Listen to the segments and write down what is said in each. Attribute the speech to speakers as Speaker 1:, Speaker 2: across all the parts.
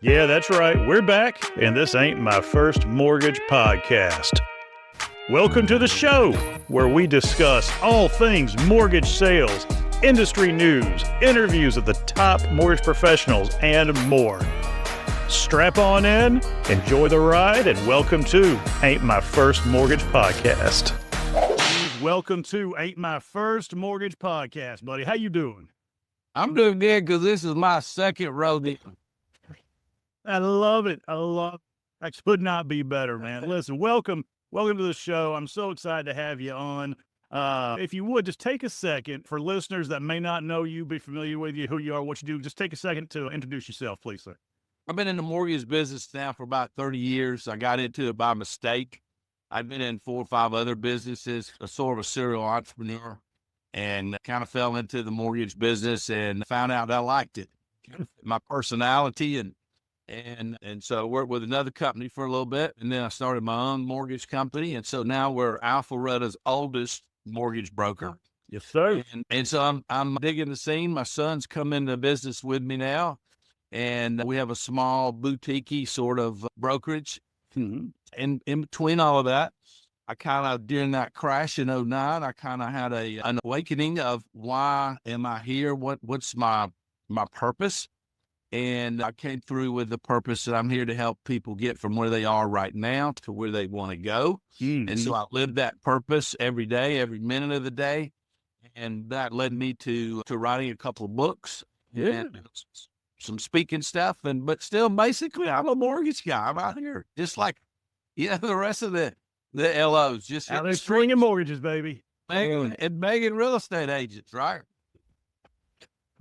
Speaker 1: Yeah, that's right. We're back, and this ain't my first mortgage podcast. Welcome to the show where we discuss all things mortgage sales, industry news, interviews with the top mortgage professionals, and more. Strap on in, enjoy the ride, and welcome to Ain't My First Mortgage Podcast. Welcome to Ain't My First Mortgage Podcast, buddy. How you doing?
Speaker 2: I'm doing good because this is my second rodeo.
Speaker 1: I love it. I could not be better, man. Listen, welcome to the show. I'm so excited to have you on. If you would, just take a second for listeners that may not know you, be familiar with you, who you are, what you do. Just take a second to introduce yourself, please, sir.
Speaker 2: I've been in the mortgage business now for about 30 years. I got into it by mistake. I've been in 4 or 5 other businesses, a sort of a serial entrepreneur, and kind of fell into the mortgage business and found out I liked it. My personality and so I worked with another company for a little bit, and then I started my own mortgage company. And so now we're Alpharetta's oldest mortgage broker.
Speaker 1: Yes, sir.
Speaker 2: And so I'm digging the scene. My son's come into business with me now, and we have a small boutique sort of brokerage.
Speaker 1: Mm-hmm.
Speaker 2: And in between all of that, I kind of, during that crash in 2009, I kind of had an awakening of why am I here? What's my purpose? And I came through with the purpose that I'm here to help people get from where they are right now to where they want to go.
Speaker 1: Mm-hmm.
Speaker 2: And so I live that purpose every day, every minute of the day. And that led me to writing a couple of books.
Speaker 1: Yeah.
Speaker 2: And some speaking stuff. But still, basically, I'm a mortgage guy. I'm out here just like, the rest of the LOs. Just
Speaker 1: out there swinging mortgages, baby.
Speaker 2: Making real estate agents, right?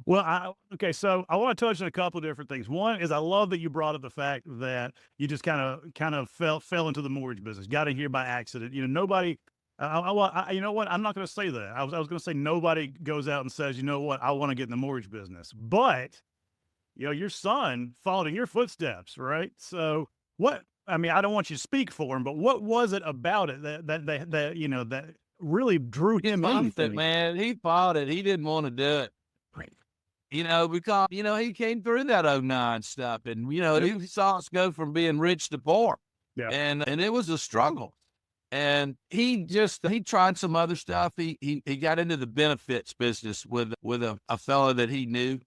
Speaker 1: Well, so I want to touch on a couple of different things. One is I love that you brought up the fact that you just kind of fell into the mortgage business, got in here by accident. Nobody. You know what? I'm not going to say that. I was going to say nobody goes out and says, you know what, I want to get in the mortgage business. But your son followed in your footsteps, right? So what? I mean, I don't want you to speak for him, but what was it about it that really drew him in?
Speaker 2: Man, he fought it. He didn't want to do it. Because, he came through that 2009 stuff and, he saw us go from being rich to poor.
Speaker 1: Yeah.
Speaker 2: And it was a struggle. And he tried some other stuff. He got into the benefits business with a fellow that he knew.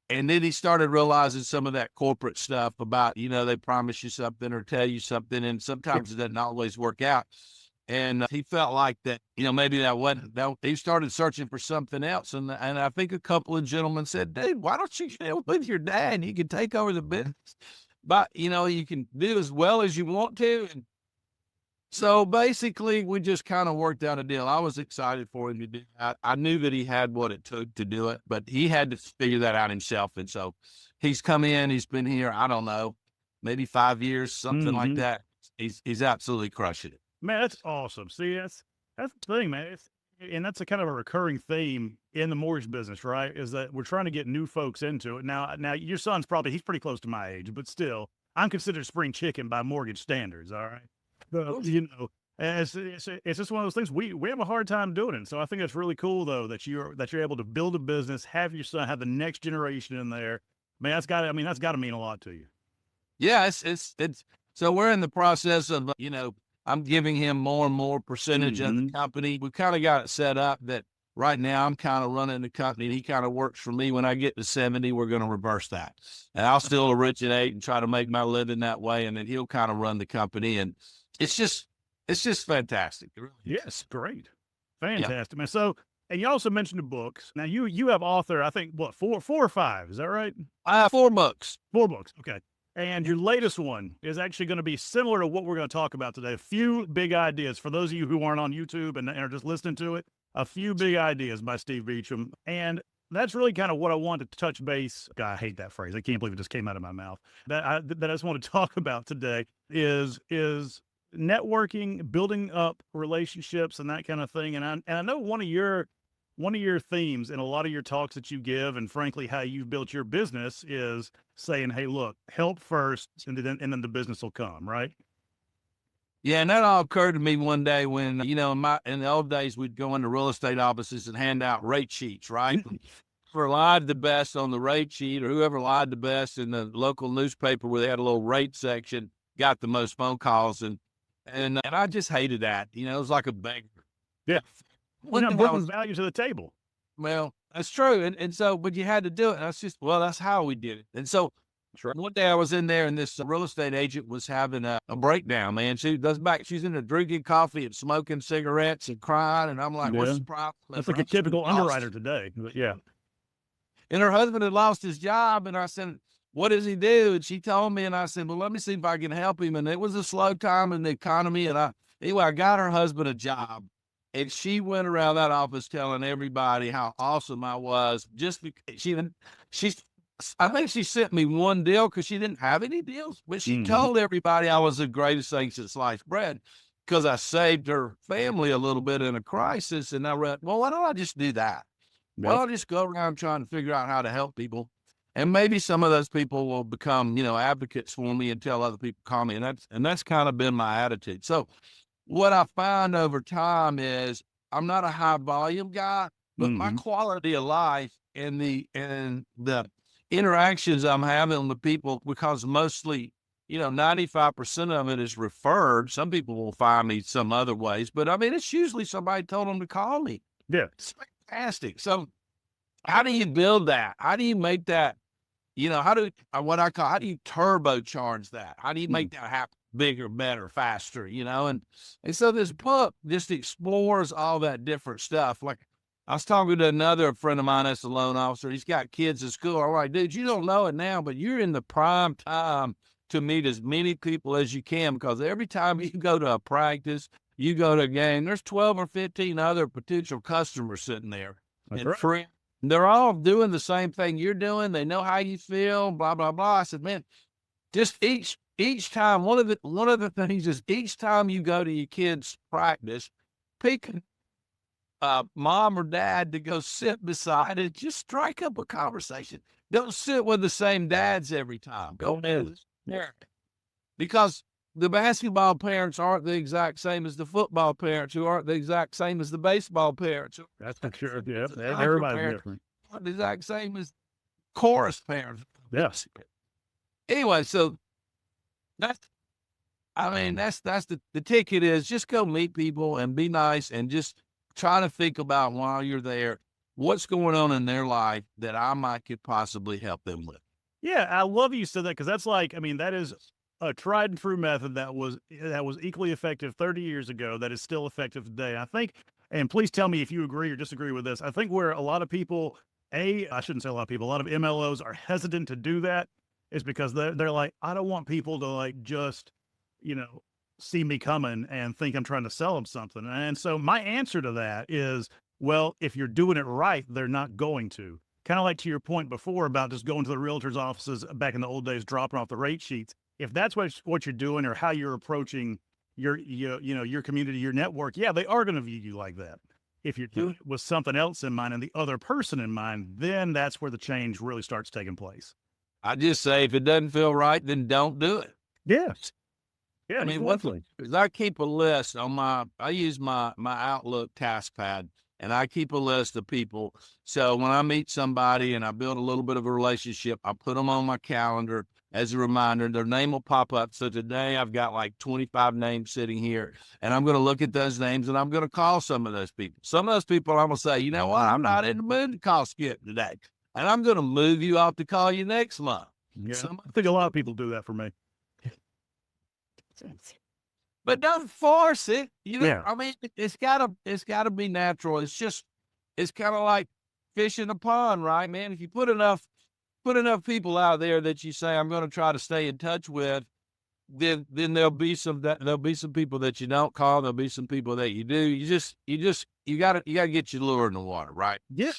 Speaker 2: And then he started realizing some of that corporate stuff about, they promise you something or tell you something. And sometimes it doesn't always work out. And he felt like that, maybe that wasn't, he started searching for something else. And I think a couple of gentlemen said, dude, why don't you get with your dad? You can take over the business, but you can do as well as you want to. And so basically we just kind of worked out a deal. I was excited for him to do that. I knew that he had what it took to do it, but he had to figure that out himself. And so he's come in, he's been here, I don't know, maybe 5 years, something like that. He's absolutely crushing it.
Speaker 1: Man, that's awesome. See, that's the thing, man. And that's a kind of a recurring theme in the mortgage business, right? Is that we're trying to get new folks into it. Now your son's he's pretty close to my age, but still, I'm considered spring chicken by mortgage standards. All right, but it's just one of those things. We have a hard time doing it. So I think it's really cool though that you're able to build a business, have your son, have the next generation in there. Man, that's got to mean a lot to you.
Speaker 2: Yeah, it's so we're in the process of I'm giving him more and more percentage of the company. We kind of got it set up that right now I'm kind of running the company and he kind of works for me. When I get to 70, we're going to reverse that. And I'll still originate and try to make my living that way. And then he'll kind of run the company. And it's just fantastic. It really is.
Speaker 1: Yes, great. Fantastic, man. So, and you also mentioned the books. Now you have author, I think, what, four or five, is that right?
Speaker 2: 4 books.
Speaker 1: 4 books. Okay. And your latest one is actually going to be similar to what we're going to talk about today. A few big ideas for those of you who aren't on YouTube and are just listening to it. A few big ideas by Steve Beecham. And that's really kind of what I wanted to touch base. God, I hate that phrase. I can't believe it just came out of my mouth. That I just want to talk about today is networking, building up relationships and that kind of thing. And I know one of your themes in a lot of your talks that you give, and frankly, how you've built your business is saying, hey, look, help first, and then the business will come, right?
Speaker 2: Yeah, and that all occurred to me one day when, in the old days, we'd go into real estate offices and hand out rate sheets, right? whoever lied the best on the rate sheet or whoever lied the best in the local newspaper where they had a little rate section got the most phone calls. And I just hated that. You know, it was like a beggar.
Speaker 1: Yeah. We're
Speaker 2: One
Speaker 1: not
Speaker 2: thing
Speaker 1: bringing value to the table.
Speaker 2: well, that's true. And so, but you had to do it. And that's just, well, that's how we did it. And so
Speaker 1: Sure.
Speaker 2: one day I was in there and this real estate agent was having a breakdown, man. She's in there drinking coffee and smoking cigarettes and crying. And I'm like, what's the problem?
Speaker 1: That's like a typical underwriter today. But yeah.
Speaker 2: And her husband had lost his job. And I said, what does he do? And she told me, and I said, well, let me see if I can help him. And it was a slow time in the economy. And I got her husband a job. And she went around that office telling everybody how awesome I was. Just because I think she sent me one deal because she didn't have any deals, but she told everybody I was the greatest thing since sliced bread because I saved her family a little bit in a crisis. And I read, well, why don't I just do that?
Speaker 1: Yep.
Speaker 2: Well, I'll just go around trying to figure out how to help people. And maybe some of those people will become, advocates for me and tell other people call me. And that's kind of been my attitude. So what I find over time is I'm not a high volume guy, but my quality of life and the interactions I'm having with people, because mostly, 95% of it is referred. Some people will find me some other ways, but I mean, it's usually somebody told them to call me.
Speaker 1: Yeah.
Speaker 2: It's fantastic. So how do you build that? How do you make that, how do you turbocharge that? How do you make that happen? Bigger, better, faster, and so this book just explores all that different stuff. Like I was talking to another friend of mine that's a loan officer. He's got kids at school. I'm like, dude, you don't know it now, but you're in the prime time to meet as many people as you can, because every time you go to a practice, you go to a game, there's 12 or 15 other potential customers sitting there.
Speaker 1: That's
Speaker 2: and
Speaker 1: right.
Speaker 2: they're all doing the same thing you're doing. They know how you feel, blah, blah, blah. I said, man, just each time, one of the things is each time you go to your kids' practice, pick mom or dad to go sit beside it. Just strike up a conversation. Don't sit with the same dads every time. Go in there, because the basketball parents aren't the exact same as the football parents, who aren't the exact same as the baseball parents.
Speaker 1: That's for sure. Yeah, everybody's different.
Speaker 2: Aren't the exact same as chorus parents.
Speaker 1: Yes.
Speaker 2: Anyway, so that's the ticket is just go meet people and be nice and just try to think about while you're there, what's going on in their life that I could possibly help them with.
Speaker 1: Yeah, I love you said that, because that's that is a tried and true method that was equally effective 30 years ago that is still effective today. I think, and please tell me if you agree or disagree with this, I think where a lot of people, I shouldn't say a lot of people, a lot of MLOs are hesitant to do that is because they're like, I don't want people to just, see me coming and think I'm trying to sell them something. And so my answer to that is, well, if you're doing it right, they're not going to. Kind of like to your point before about just going to the realtor's offices back in the old days, dropping off the rate sheets. If that's what you're doing or how you're approaching your community, your network, yeah, they are going to view you like that. If you're doing it with something else in mind and the other person in mind, then that's where the change really starts taking place.
Speaker 2: I just say, if it doesn't feel right, then don't do it.
Speaker 1: Yes. Yeah,
Speaker 2: I mean,
Speaker 1: exactly.
Speaker 2: because I keep a list on I use my Outlook task pad, and I keep a list of people. So when I meet somebody and I build a little bit of a relationship, I put them on my calendar as a reminder. Their name will pop up. So today I've got like 25 names sitting here, and I'm going to look at those names and I'm going to call some of those people. Some of those people I'm going to say, you know what? I'm not in the mood to call Skip today, and I'm going to move you off to call you next month.
Speaker 1: Yeah, I think a lot of people do that for me.
Speaker 2: But don't force it.
Speaker 1: Yeah.
Speaker 2: I mean, it's gotta be natural. It's kind of like fish in a pond, right, man? If you put enough people out there that you say, I'm going to try to stay in touch with, then there'll be some people that you don't call. There'll be some people that you do. You gotta get your lure in the water, right?
Speaker 1: Yeah.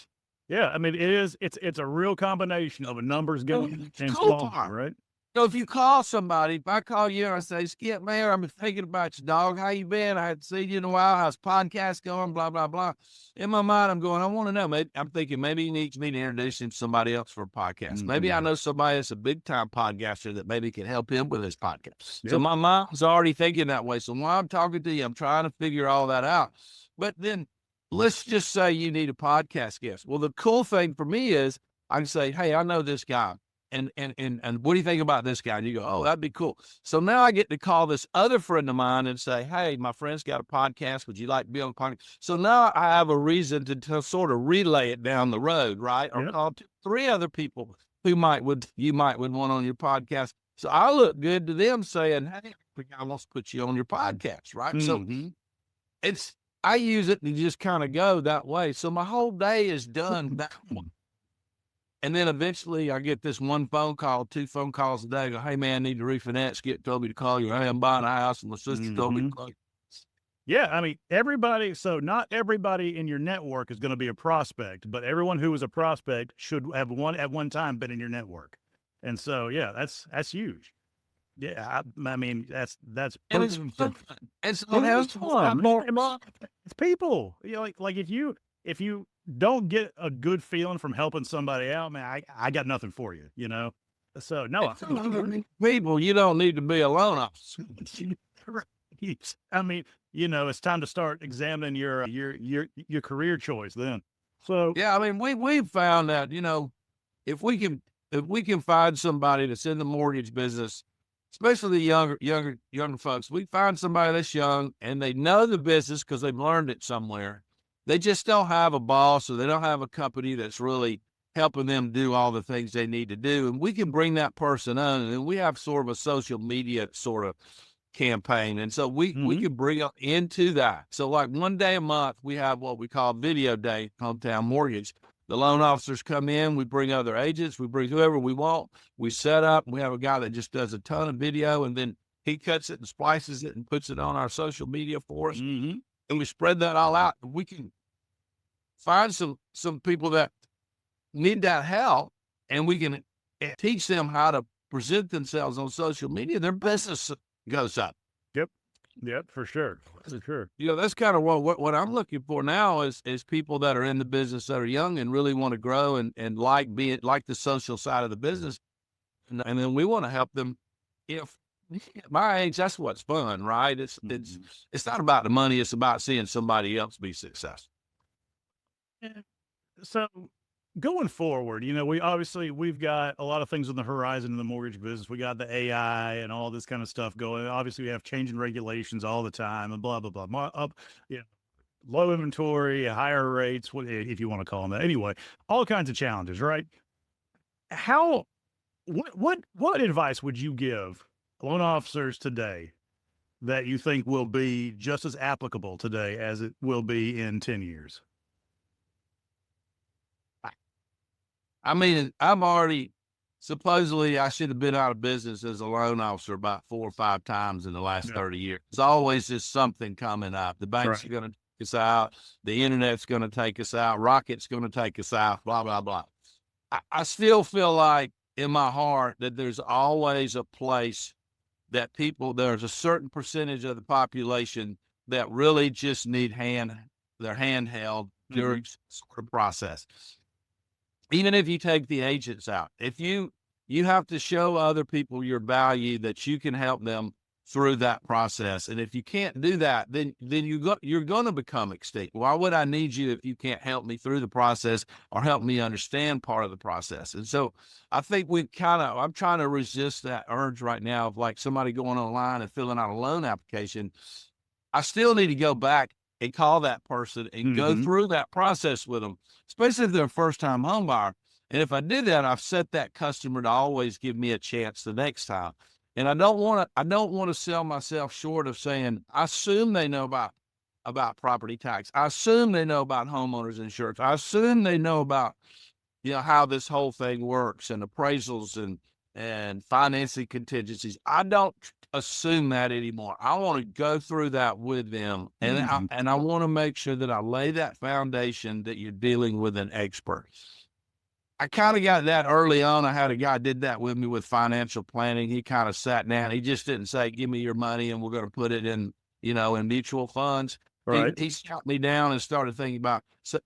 Speaker 1: Yeah. I mean, it's a real combination of a numbers game and small, right?
Speaker 2: So if you call somebody, if I call you and I say, Skip, man, I'm thinking about your dog. How you been? I hadn't seen you in a while. How's podcast going? Blah, blah, blah. In my mind, I'm going, I want to know. I'm thinking maybe he needs me to introduce him to somebody else for a podcast. Maybe I know somebody that's a big time podcaster that maybe can help him with his podcast. Yep. So my mind's already thinking that way. So while I'm talking to you, I'm trying to figure all that out. But then let's just say you need a podcast guest. Well, the cool thing for me is I can say, hey, I know this guy. And what do you think about this guy? And you go, oh, that'd be cool. So now I get to call this other friend of mine and say, hey, my friend's got a podcast. Would you like to be on the podcast? So now I have a reason to sort of relay it down the road, right? Or call 3 other people who you might would want on your podcast. So I look good to them saying, hey, I want to put you on your podcast, right?
Speaker 1: Mm-hmm.
Speaker 2: So I use it to just kind of go that way. So my whole day is done that one. And then eventually I get this 1 phone call, 2 phone calls a day. I go, hey, man, I need to refinance. Told me to call you. Hey, I'm buying a house. And my sister told me to call you.
Speaker 1: Yeah, I mean, so not everybody in your network is going to be a prospect, but everyone who is a prospect should have at one time been in your network. And so, yeah, that's huge. Yeah, I mean, that's
Speaker 2: and it's fun. It's
Speaker 1: people. You know, like if you don't get a good feeling from helping somebody out, man, I got nothing for you, you know? So no,
Speaker 2: people, you don't need to be a loan officer.
Speaker 1: I mean, you know, it's time to start examining your career choice then. So
Speaker 2: yeah, I mean, we've found that, you know, if we can find somebody that's in the mortgage business, especially the younger folks, we find somebody that's young and they know the business because they've learned it somewhere. They just don't have a boss, or they don't have a company that's really helping them do all the things they need to do. And we can bring that person on, and we have sort of a social media sort of campaign. And so we can bring them into that. So like 1 day a month, we have what we call Video Day, Hometown Mortgage. The loan officers come in, we bring other agents, we bring whoever we want. We set up, we have a guy that just does a ton of video, and then he cuts it and splices it and puts it on our social media for us. And we spread that all out. We can find some people that need that help, and we can teach them how to present themselves on social media. Their business goes up.
Speaker 1: Yep, for sure.
Speaker 2: You know, that's kind of what I'm looking for now is people that are in the business that are young and really want to grow and like the social side of the business. And then we want to help them. If at my age, that's what's fun, right? It's not about the money. It's about seeing somebody else be successful.
Speaker 1: So going forward, you know, we've got a lot of things on the horizon in the mortgage business. We got the AI and all this kind of stuff going. Obviously, we have changing regulations all the time and blah, blah, blah. Low inventory, higher rates, if you want to call them that. Anyway, all kinds of challenges, right? What advice would you give loan officers today that you think will be just as applicable today as it will be in 10 years?
Speaker 2: I mean, supposedly I should have been out of business as a loan officer about 4 or 5 times in the last 30 years. There's always just something coming up. The banks are going to take us out. The internet's going to take us out. Rocket's going to take us out, blah, blah, blah. I still feel like in my heart that there's always a place that there's a certain percentage of the population that really just need their hand held during sort of process. Even if you take the agents out, if you have to show other people your value, that you can help them through that process. And if you can't do that, then you're going to become extinct. Why would I need you if you can't help me through the process or help me understand part of the process? And so I think I'm trying to resist that urge right now of like somebody going online and filling out a loan application. I still need to go back and call that person and go through that process with them, especially if they're a first-time home buyer. And if I did that, I've set that customer to always give me a chance the next time. And I don't want to sell myself short of saying, I assume they know about property tax. I assume they know about homeowners insurance. I assume they know about, how this whole thing works and appraisals and financing contingencies. I don't assume that anymore. I want to go through that with them. And I want to make sure that I lay that foundation that you're dealing with an expert. I kind of got that early on. I had a guy did that with me with financial planning. He kind of sat down. He just didn't say, give me your money and we're going to put it in, in mutual funds. Right. He sat me down and started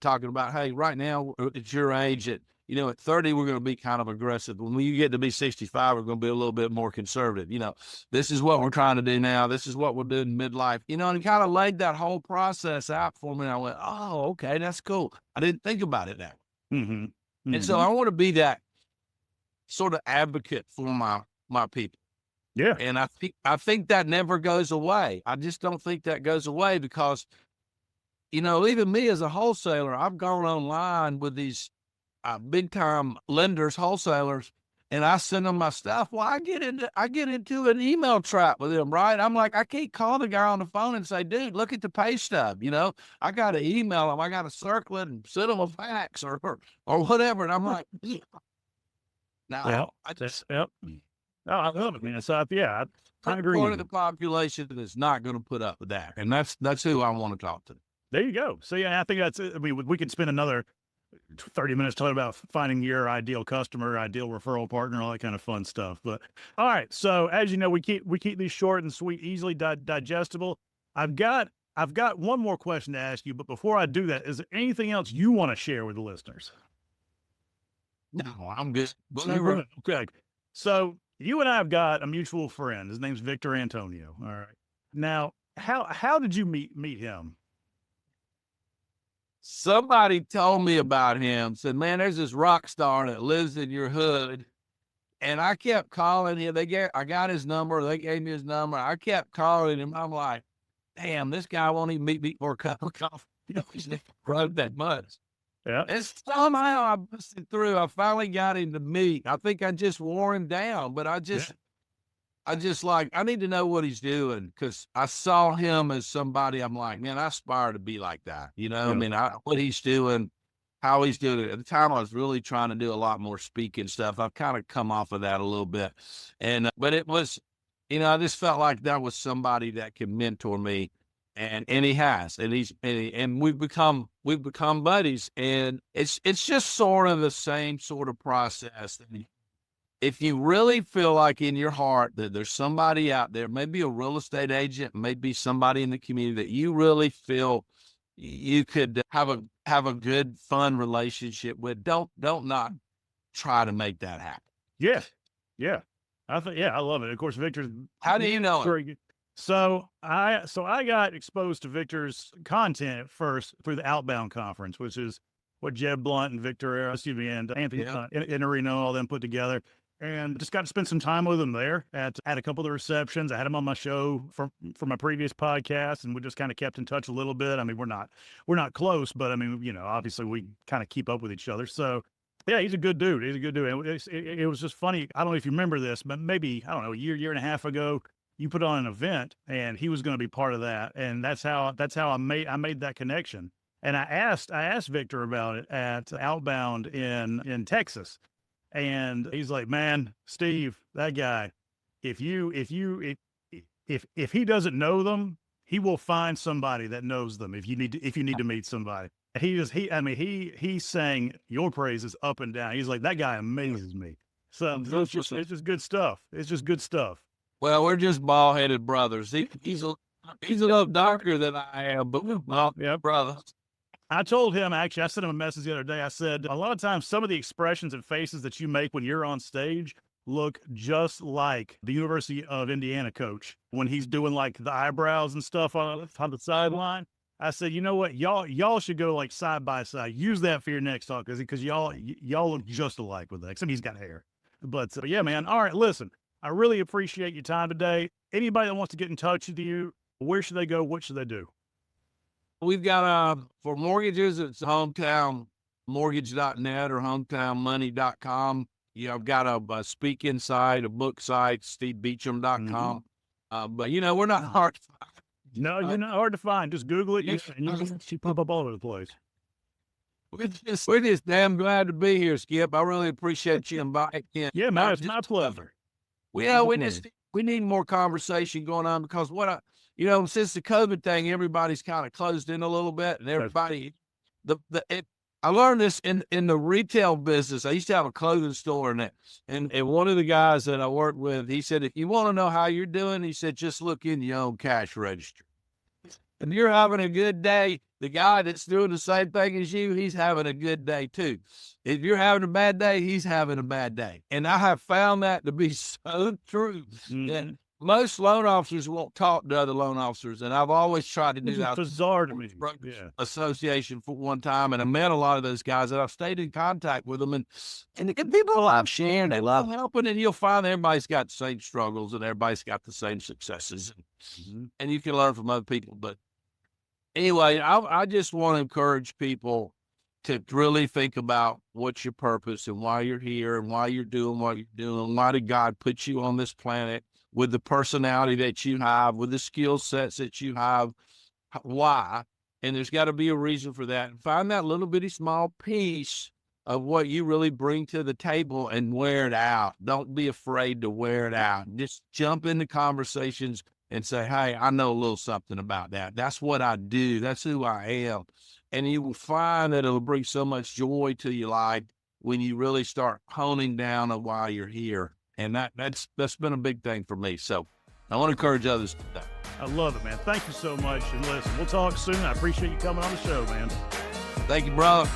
Speaker 2: talking about, hey, right now at your age you know, at 30, we're going to be kind of aggressive. When you get to be 65, we're going to be a little bit more conservative. You know, this is what we're trying to do now. This is what we're doing midlife, you know, and he kind of laid that whole process out for me. And I went, oh, okay, that's cool. I didn't think about it that way.
Speaker 1: Mm-hmm.
Speaker 2: And so I want to be that sort of advocate for my people.
Speaker 1: Yeah.
Speaker 2: And I think that never goes away. I just don't think that goes away because, you know, even me as a wholesaler, I've gone online with these big time lenders, wholesalers, and I send them my stuff. Well, I get into an email trap with them, right? I'm like, I can't call the guy on the phone and say, dude, look at the pay stub. You know, I got to email them. I got to circle it and send them a fax or whatever. And I'm like, yeah. Now, I just,
Speaker 1: yep. Oh, I love it, man. So yeah, I agree.
Speaker 2: Part of the population that is not going to put up with that, and that's who I want to talk to.
Speaker 1: There you go. So yeah, I think that's it. I mean, we could spend another 30 minutes talking about finding your ideal customer, ideal referral partner, all that kind of fun stuff. But all right. So as you know, we keep these short and sweet, easily digestible. I've got one more question to ask you, but before I do that, is there anything else you want to share with the listeners?
Speaker 2: No, I'm good.
Speaker 1: Okay. So you and I have got a mutual friend. His name's Victor Antonio. All right. Now, how did you meet him?
Speaker 2: Somebody told me about him, said, man, there's this rock star that lives in your hood. And I kept calling him. I got his number. They gave me his number. I kept calling him. I'm like, damn, this guy won't even meet me for a cup of coffee. You know, he's never rode that much.
Speaker 1: Yeah.
Speaker 2: And somehow I busted through. I finally got him to meet. I think I just wore him down, but I just like, I need to know what he's doing because I saw him as somebody. I'm like, man, I aspire to be like that. You know, I mean, what he's doing, how he's doing it. At the time, I was really trying to do a lot more speaking stuff. I've kind of come off of that a little bit. And, but it was, you know, I just felt like that was somebody that could mentor me. And he has, and we've become buddies, and it's just sort of the same sort of process. If you really feel like in your heart that there's somebody out there, maybe a real estate agent, maybe somebody in the community that you really feel you could have a good, fun relationship with, don't not try to make that happen.
Speaker 1: Yeah. Yeah. I love it. Of course, Victor's.
Speaker 2: How do you know
Speaker 1: it? So I got exposed to Victor's content at first through the Outbound conference, which is what Jeb Blunt and and Anthony Iannarino, all them put together, and just got to spend some time with them there at a couple of the receptions. I had him on my show for my previous podcast, and we just kind of kept in touch a little bit. I mean, we're not close, but I mean, you know, obviously we kind of keep up with each other. So yeah, he's a good dude. It was just funny. I don't know if you remember this, but maybe, I don't know, a year and a half ago, you put on an event and he was going to be part of that. And that's how I made that connection. And I asked Victor about it at Outbound in Texas. And he's like, man, Steve, that guy, if he doesn't know them, he will find somebody that knows them. If you need to meet somebody. He sang your praises up and down. He's like, that guy amazes me. So it's just good stuff. It's just good stuff.
Speaker 2: Well, we're just bald-headed brothers. He's a little darker than I am, but we're bald-headed brothers.
Speaker 1: I told him, actually, I sent him a message the other day. I said, a lot of times, some of the expressions and faces that you make when you're on stage look just like the University of Indiana coach when he's doing like the eyebrows and stuff on the sideline. I said, you know what, y'all should go like side by side. Use that for your next talk because y'all look just alike with that. Except he's got hair. But yeah, man. All right, listen. I really appreciate your time today. Anybody that wants to get in touch with you, where should they go? What should they do?
Speaker 2: We've got, for mortgages, it's hometownmortgage.net or hometownmoney.com. You know, I've got a speaking site, a book site, stevebeecham.com. But, you know, we're not hard to find.
Speaker 1: No, you're not hard to find. Just Google it. You pop up all over the place.
Speaker 2: We're just damn glad to be here, Skip. I really appreciate you inviting me.
Speaker 1: Yeah, man, it's my pleasure.
Speaker 2: We need more conversation going on because since the COVID thing, everybody's kind of closed in a little bit, and everybody, I learned this in the retail business. I used to have a clothing store, and one of the guys that I worked with, he said, if you want to know how you're doing, he said, just look in your own cash register. And you're having a good day, the guy that's doing the same thing as you, he's having a good day too. If you're having a bad day, he's having a bad day. And I have found that to be so true. That most loan officers won't talk to other loan officers. And I've always tried to do that.
Speaker 1: Bizarre to me.
Speaker 2: Yeah. Association for one time. And I met a lot of those guys, and I've stayed in contact with them. And the good people love sharing, they love helping. And you'll find everybody's got the same struggles and everybody's got the same successes. And you can learn from other people. But anyway, I just want to encourage people to really think about what's your purpose and why you're here and why you're doing what you're doing. Why did God put you on this planet with the personality that you have, with the skill sets that you have? Why? And there's got to be a reason for that. And find that little bitty small piece of what you really bring to the table and wear it out. Don't be afraid to wear it out. Just jump into conversations and say, hey, I know a little something about that. That's what I do. That's who I am. And you will find that it'll bring so much joy to your life when you really start honing down on why you're here. And that's been a big thing for me. So I want to encourage others to do that.
Speaker 1: I love it, man. Thank you so much. And listen, we'll talk soon. I appreciate you coming on the show, man.
Speaker 2: Thank you, brother.